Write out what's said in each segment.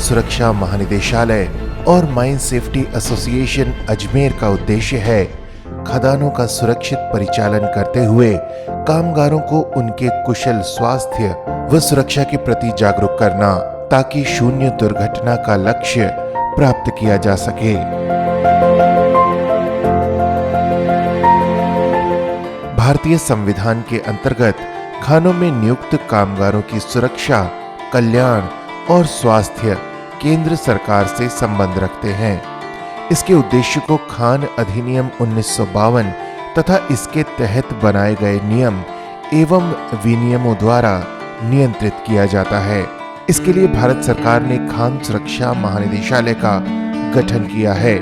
सुरक्षा महानिदेशालय और माइन सेफ्टी एसोसिएशन अजमेर का उद्देश्य है खदानों का सुरक्षित परिचालन करते हुए कामगारों को उनके कुशल स्वास्थ्य व सुरक्षा के प्रति जागरूक करना, ताकि शून्य दुर्घटना का लक्ष्य प्राप्त किया जा सके। भारतीय संविधान के अंतर्गत खानों में नियुक्त कामगारों की सुरक्षा, कल्याण और स्वास्थ्य केंद्र सरकार से संबंध रखते हैं। इसके उद्देश्य को खान अधिनियम 1952 तथा इसके तहत बनाए गए नियम एवं विनियमों द्वारा नियंत्रित किया जाता है। इसके लिए भारत सरकार ने खान सुरक्षा महानिदेशालय का गठन किया है,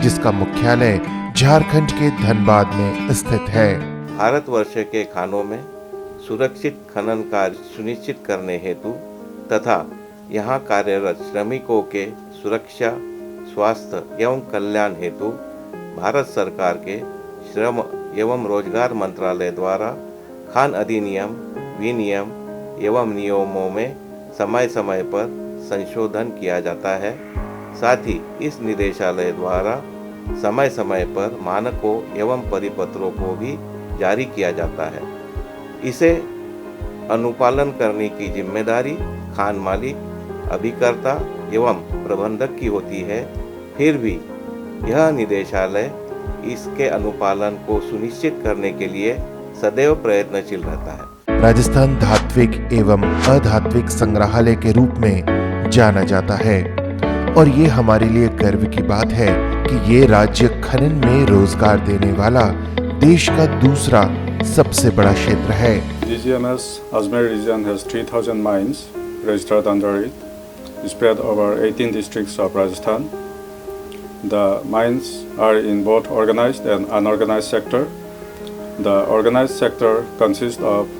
जिसका मुख्यालय झारखंड के धनबाद में स्थित है। भारतवर्ष के खानों में सुरक्षित खनन कार्य सुनिश्चित करने हेतु तथा यहाँ कार्यरत श्रमिकों के सुरक्षा, स्वास्थ्य एवं कल्याण हेतु भारत सरकार के श्रम एवं रोजगार मंत्रालय द्वारा खान अधिनियम, विनियम एवं नियमों में समय समय पर संशोधन किया जाता है। साथ ही इस निदेशालय द्वारा समय समय पर मानकों एवं परिपत्रों को भी जारी किया जाता है। इसे अनुपालन करने की जिम्मेदारी खान मालिक, अभिकर्ता एवं प्रबंधक की होती है। फिर भी यह निदेशालय इसके अनुपालन को सुनिश्चित करने के लिए सदैव प्रयत्नशील रहता है। राजस्थान धात्विक एवं अधात्विक संग्रहालय के रूप में जाना जाता है और ये हमारे लिए गर्व की बात है कि ये राज्य खनन में रोजगार देने वाला देश का दूसरा सबसे बड़ा क्षेत्र है। DGMS Ajmer region has 3,000 mines registered under it, spread over 18 districts of Rajasthan. The mines are in both organized and unorganized sector. The organized sector consists of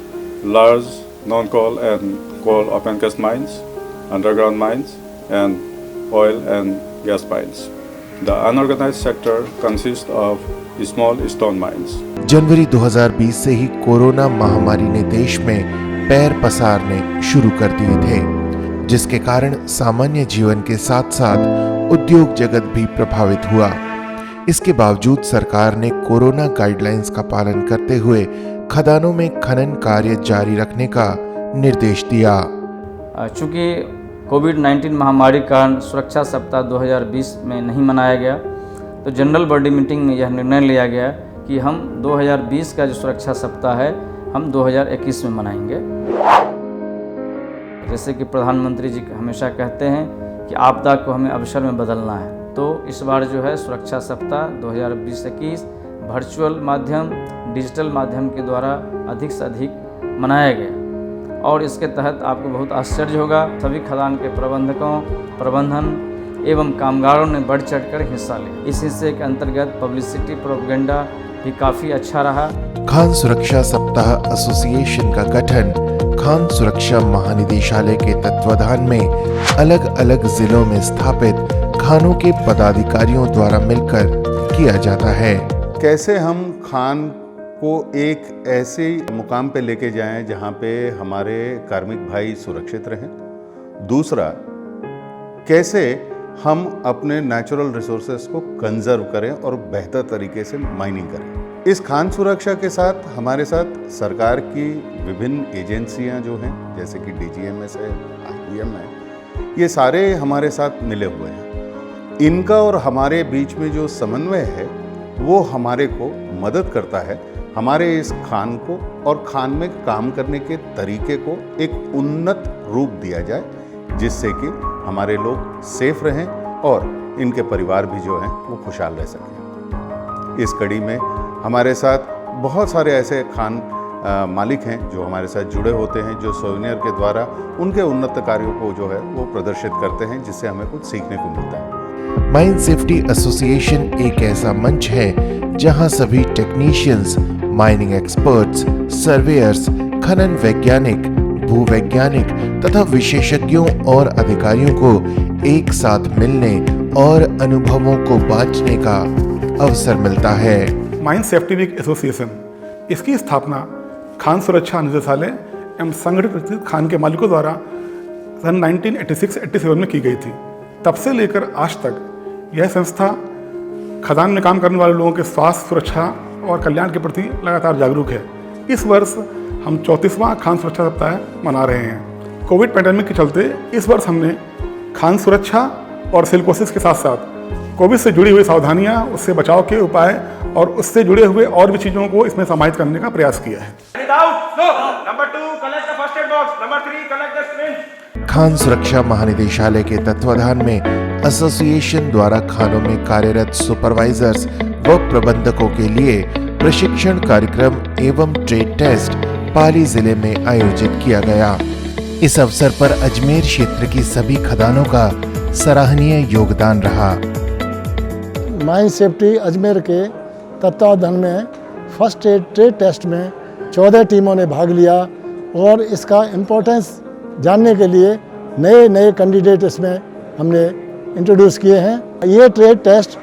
large non-coal and coal open-cast mines, underground mines, and oil and gas mines. The unorganized sector consists of small stone mines. जनवरी 2020 से ही corona महामारी ने देश में पैर पसारने शुरू कर दिए थे, जिसके कारण सामान्य जीवन के साथ साथ उद्योग जगत भी प्रभावित हुआ। इसके बावजूद सरकार ने कोरोना गाइडलाइंस का पालन करते हुए खदानों में खनन कार्य जारी रखने का निर्देश दिया। चूँकि कोविड-19 महामारी के कारण सुरक्षा सप्ताह 2020 में नहीं मनाया गया, तो जनरल बॉडी मीटिंग में यह निर्णय लिया गया कि हम 2020 का जो सुरक्षा सप्ताह है हम 2021 में मनाएंगे। जैसे कि प्रधानमंत्री जी हमेशा कहते हैं कि आपदा को हमें अवसर में बदलना है, तो इस बार जो है सुरक्षा सप्ताह 2020-21 वर्चुअल माध्यम, डिजिटल माध्यम के द्वारा अधिक से अधिक मनाया गया। और इसके तहत आपको बहुत आश्चर्य होगा, सभी खदान के प्रबंधकों, प्रबंधन एवं कामगारों ने बढ़ चढ़कर हिस्सा लिया। इस हिस्से के अंतर्गत पब्लिसिटी, प्रोपेगेंडा भी काफ़ी अच्छा रहा। खान सुरक्षा सप्ताह एसोसिएशन का गठन खान सुरक्षा महानिदेशालय के तत्वाधान में अलग अलग जिलों में स्थापित खानों के पदाधिकारियों द्वारा मिलकर किया जाता है। कैसे हम खान को एक ऐसे मुकाम पे लेके जाएं जहां पे हमारे कार्मिक भाई सुरक्षित रहें। दूसरा, कैसे हम अपने नेचुरल रिसोर्सेज को कंजर्व करें और बेहतर तरीके से माइनिंग करें। इस खान सुरक्षा के साथ हमारे साथ सरकार की विभिन्न एजेंसियां जो हैं, जैसे कि DGMS है, IBM है, ये सारे हमारे साथ मिले हुए हैं। इनका और हमारे बीच में जो समन्वय है वो हमारे को मदद करता है, हमारे इस खान को और खान में काम करने के तरीके को एक उन्नत रूप दिया जाए, जिससे कि हमारे लोग सेफ रहें और इनके परिवार भी जो हैं वो खुशहाल रह सकें। इस कड़ी में हमारे साथ बहुत सारे ऐसे खान मालिक हैं जो हमारे साथ जुड़े होते हैं, जो सोवेनियर के द्वारा उनके उन्नत कार्यों को जो है वो प्रदर्शित करते हैं, जिससे हमें कुछ सीखने को मिलता है। माइन सेफ्टी एसोसिएशन एक ऐसा मंच है जहां सभी टेक्नीशियंस, माइनिंग एक्सपर्ट्स, सर्वेयर्स, खनन वैज्ञानिक, भूवैज्ञानिक तथा विशेषज्ञों और अधिकारियों को एक साथ मिलने और अनुभवों को बांटने का अवसर मिलता है। माइन सेफ्टी वीक एसोसिएशन, इसकी स्थापना खान सुरक्षा निदेशालय एवं संगठित खान के मालिकों द्वारा सन 1986-87 में की गई थी। तब से लेकर आज तक यह संस्था खदान में काम करने वाले लोगों के स्वास्थ्य, सुरक्षा और कल्याण के प्रति लगातार जागरूक है। इस वर्ष हम 34वां खान सुरक्षा सप्ताह मना रहे हैं। कोविड पैंडेमिक के चलते इस वर्ष हमने खान सुरक्षा और सिलिकोसिस के साथ साथ कोविड से जुड़ी हुई सावधानियां, उससे बचाव के उपाय और उससे जुड़े हुए और भी चीज़ों को इसमें समाहित करने का प्रयास किया है। खान सुरक्षा महानिदेशालय के तत्वाधान में एसोसिएशन द्वारा खानों में कार्यरत सुपरवाइजर्स व प्रबंधकों के लिए प्रशिक्षण कार्यक्रम एवं ट्रेड टेस्ट पाली जिले में आयोजित किया गया। इस अवसर पर अजमेर क्षेत्र की सभी खदानों का सराहनीय योगदान रहा। माइन सेफ्टी अजमेर के तत्वाधान में फर्स्ट एड ट्रेड टेस्ट में 14 टीमों ने भाग लिया और इसका इम्पोर्टेंस जानने के लिए नए नए कैंडिडेट इसमें हमने इंट्रोड्यूस किए हैं। ये ट्रेड टेस्ट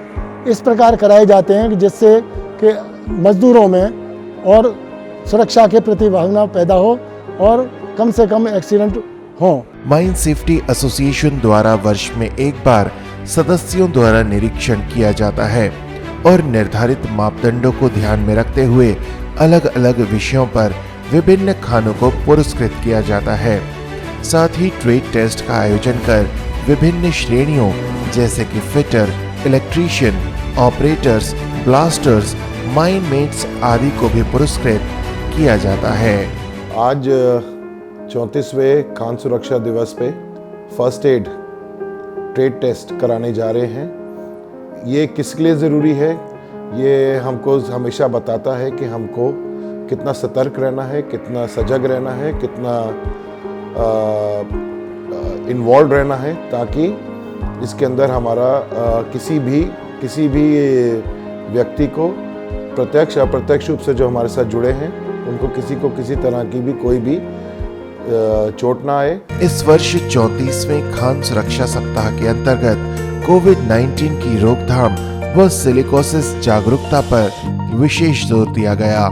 इस प्रकार कराए जाते हैं कि जिससे कि मजदूरों में और सुरक्षा के प्रति भावना पैदा हो और कम से कम एक्सीडेंट हो। माइन सेफ्टी एसोसिएशन द्वारा वर्ष में एक बार सदस्यों द्वारा निरीक्षण किया जाता है और निर्धारित मापदंडों को ध्यान में रखते हुए अलग अलग विषयों पर विभिन्न खानों को पुरस्कृत किया जाता है। साथ ही ट्रेड टेस्ट का आयोजन कर विभिन्न श्रेणियों जैसे कि fitter, electrician, operators, blasters, mine mates आदि को भी पुरस्कृत किया जाता है। आज 34वें खान सुरक्षा दिवस पे फर्स्ट एड ट्रेड टेस्ट कराने जा रहे हैं। ये किसके लिए ज़रूरी है, ये हमको हमेशा बताता है कि हमको कितना सतर्क रहना है, कितना सजग रहना है, कितना इन्वॉल्व रहना है, ताकि इसके अंदर हमारा किसी भी व्यक्ति को प्रत्यक्ष अप्रत्यक्ष रूप से जो हमारे साथ जुड़े हैं उनको किसी तरह की भी कोई भी चोट ना आए। इस वर्ष 34वें खान सुरक्षा सप्ताह के अंतर्गत कोविड-19 की रोकथाम व सिलिकोसिस जागरूकता पर विशेष जोर दिया गया।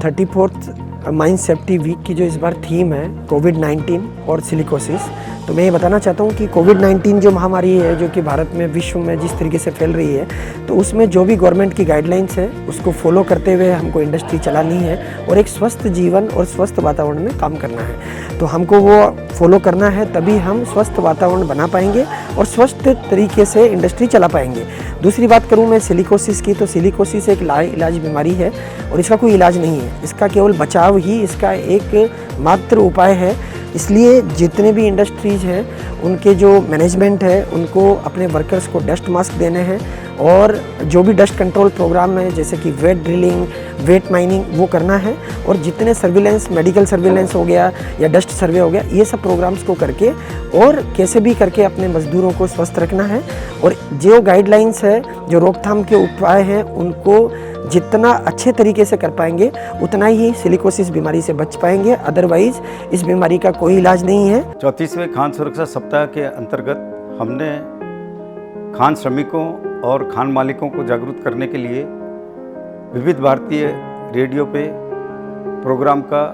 34th माइन सेफ्टी वीक की जो इस बार थीम है कोविड-19 और सिलिकोसिस, तो मैं ये बताना चाहता हूँ कि कोविड-19 जो महामारी है जो कि भारत में, विश्व में जिस तरीके से फैल रही है, तो उसमें जो भी गवर्नमेंट की गाइडलाइंस है उसको फॉलो करते हुए हमको इंडस्ट्री चलानी है और एक स्वस्थ जीवन और स्वस्थ वातावरण में काम करना है। तो हमको वो फॉलो करना है, तभी हम स्वस्थ वातावरण बना पाएंगे और स्वस्थ तरीके से इंडस्ट्री चला पाएंगे। दूसरी बात करूँ मैं सिलिकोसिस की, तो सिलिकोसिस एक लाइलाज बीमारी है और इसका कोई इलाज नहीं है, इसका केवल बचाव ही इसका एक मात्र उपाय है। इसलिए जितने भी इंडस्ट्रीज़ हैं उनके जो मैनेजमेंट है उनको अपने वर्कर्स को डस्ट मास्क देने हैं और जो भी डस्ट कंट्रोल प्रोग्राम है जैसे कि वेट ड्रिलिंग, वेट माइनिंग, वो करना है और जितने सर्विलेंस, मेडिकल सर्विलेंस हो गया या डस्ट सर्वे हो गया, ये सब प्रोग्राम्स को करके और कैसे भी करके अपने मजदूरों को स्वस्थ रखना है और जो गाइडलाइंस है, जो रोकथाम के उपाय हैं, उनको जितना अच्छे तरीके से कर पाएंगे उतना ही सिलिकोसिस बीमारी से बच पाएंगे। अदरवाइज इस बीमारी का कोई इलाज नहीं है। 34वें खान सुरक्षा सप्ताह के अंतर्गत हमने खान श्रमिकों और खान मालिकों को जागरूक करने के लिए विविध भारतीय रेडियो पे प्रोग्राम का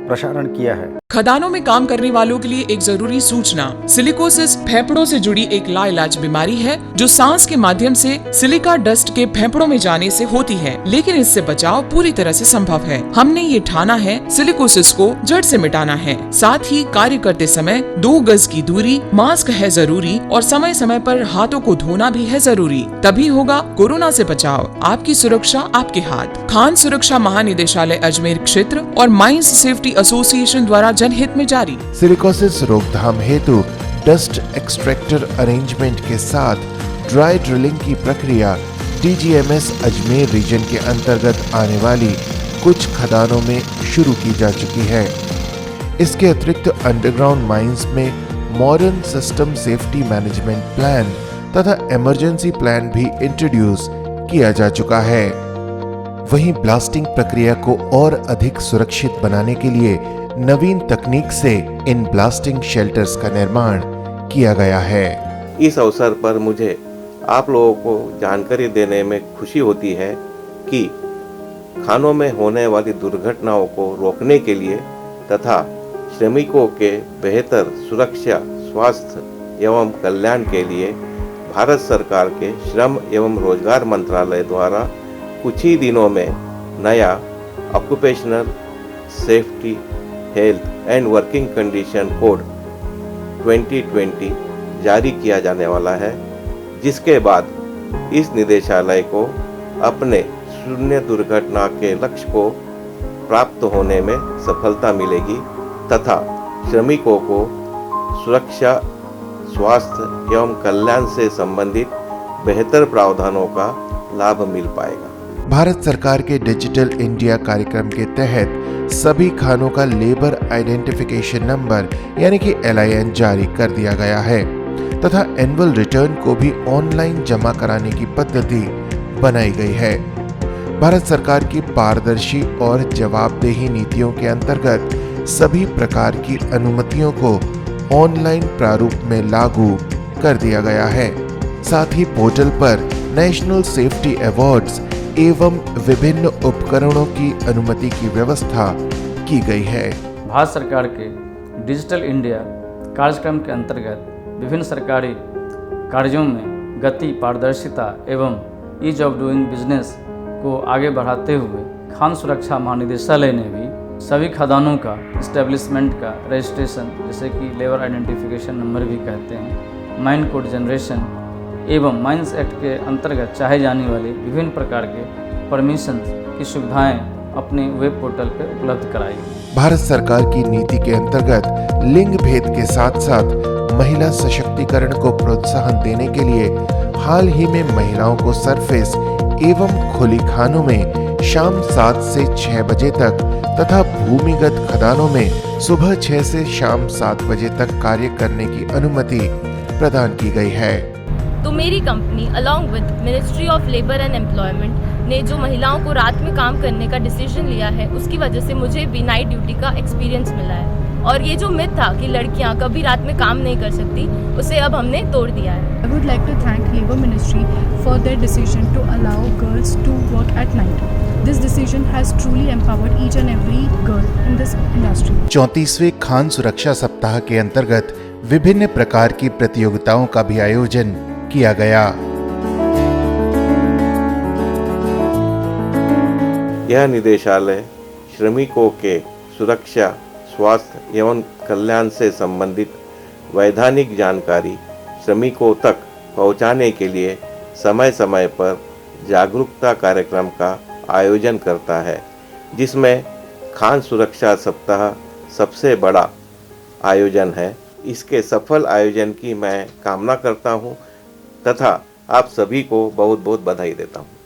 प्रसारण किया है। खदानों में काम करने वालों के लिए एक जरूरी सूचना। सिलिकोसिस फेफड़ों से जुड़ी एक लाइलाज बीमारी है जो सांस के माध्यम से सिलिका डस्ट के फेफड़ों में जाने से होती है, लेकिन इससे बचाव पूरी तरह से संभव है। हमने ये ठाना है सिलिकोसिस को जड़ से मिटाना है। साथ ही कार्य करते समय 2 गज की दूरी, मास्क है जरूरी और समय समय पर हाथों को धोना भी है जरूरी, तभी होगा कोरोना से बचाव। आपकी सुरक्षा आपके हाथ। खान सुरक्षा महानिदेशालय अजमेर क्षेत्र और माइंस सेफ्टी एसोसिएशन द्वारा जनहित में जारी। सिलिकोसिस रोकथाम हेतु डस्ट एक्सट्रैक्टर अरेंजमेंट के साथ ड्राई ड्रिलिंग की प्रक्रिया DGMS अजमेर रीजन के अंतर्गत आने वाली कुछ खदानों में शुरू की जा चुकी है। इसके अतिरिक्त अंडरग्राउंड माइंस में modern system safety management plan तथा इमरजेंसी प्लान भी इंट्रोड्यूस किया जा चुका है। वहीं ब्लास्टिंग प्रक्रिया को और अधिक सुरक्षित बनाने के लिए नवीन तकनीक से इन ब्लास्टिंग शेल्टर्स का निर्माण किया गया है। इस अवसर पर मुझे आप लोगों को जानकारी देने में खुशी होती है कि खानों में होने वाली दुर्घटनाओं को रोकने के लिए तथा श्रमिकों के बेहतर सुरक्षा, स्वास्थ्य एवं कल्याण के लिए भारत सरकार के श्रम एवं रोजगार मंत्रालय द्वारा कुछ ही दिनों में नया occupational safety health and working condition code 2020 जारी किया जाने वाला है, जिसके बाद इस निदेशालय को अपने शून्य दुर्घटना के लक्ष्य को प्राप्त होने में सफलता मिलेगी तथा श्रमिकों को सुरक्षा, स्वास्थ्य एवं कल्याण से संबंधित बेहतर प्रावधानों का लाभ मिल पाएगा। भारत सरकार के डिजिटल इंडिया कार्यक्रम के तहत सभी खानों का लेबर आइडेंटिफिकेशन नंबर यानी कि LIN जारी कर दिया गया है तथा एनुअल रिटर्न को भी ऑनलाइन जमा कराने की पद्धति बनाई गई है। भारत सरकार की पारदर्शी और जवाबदेही नीतियों के अंतर्गत सभी प्रकार की अनुमतियों को ऑनलाइन प्रारूप में लागू कर दिया गया है। साथ ही पोर्टल पर नेशनल सेफ्टी अवार्ड्स एवं विभिन्न उपकरणों की अनुमति की व्यवस्था की गई है। भारत सरकार के डिजिटल इंडिया कार्यक्रम के अंतर्गत विभिन्न सरकारी कार्यों में गति, पारदर्शिता एवं ईज ऑफ डूइंग बिजनेस को आगे बढ़ाते हुए खान सुरक्षा महानिदेशालय ने भी सभी खदानों का इस्टेब्लिशमेंट का रजिस्ट्रेशन, जैसे कि लेबर आइडेंटिफिकेशन नंबर भी कहते हैं, माइन कोड जनरेशन एवं माइंस एक्ट के अंतर्गत चाहे जाने वाली विभिन्न प्रकार के परमिशन की सुविधाएं अपने वेब पोर्टल पर उपलब्ध कराई। भारत सरकार की नीति के अंतर्गत लिंग भेद के साथ साथ महिला सशक्तिकरण को प्रोत्साहन देने के लिए हाल ही में महिलाओं को सरफेस एवं खुली खानों में शाम 7 से 6 बजे तक तथा भूमिगत खदानों में सुबह 6 से शाम 7 बजे तक कार्य करने की अनुमति प्रदान की गई है। तो मेरी company along with ministry of labour and employment ने जो महिलाओं को रात में काम करने का डिसीजन लिया है, उसकी वजह से मुझे भी नाइट ड्यूटी का एक्सपीरियंस मिला है और ये जो मिथ था कि लड़कियां कभी रात में काम नहीं कर सकती, उसे अब हमने तोड़ दिया है। I would like to thank Labour Ministry for their decision to allow girls to work at night. This decision has truly empowered each and every girl in this industry. 34वें Khan सुरक्षा सप्ताह के अंतर्गत विभिन्न प्रकार की प्रतियोगिताओं का भी आयोजन किया गया। यह निदेशालय श्रमिकों के सुरक्षा, स्वास्थ्य एवं कल्याण से संबंधित वैधानिक जानकारी श्रमिकों तक पहुंचाने के लिए समय समय पर जागरूकता कार्यक्रम का आयोजन करता है, जिसमें खान सुरक्षा सप्ताह सबसे बड़ा आयोजन है। इसके सफल आयोजन की मैं कामना करता हूं तथा आप सभी को बहुत बहुत बधाई देता हूं।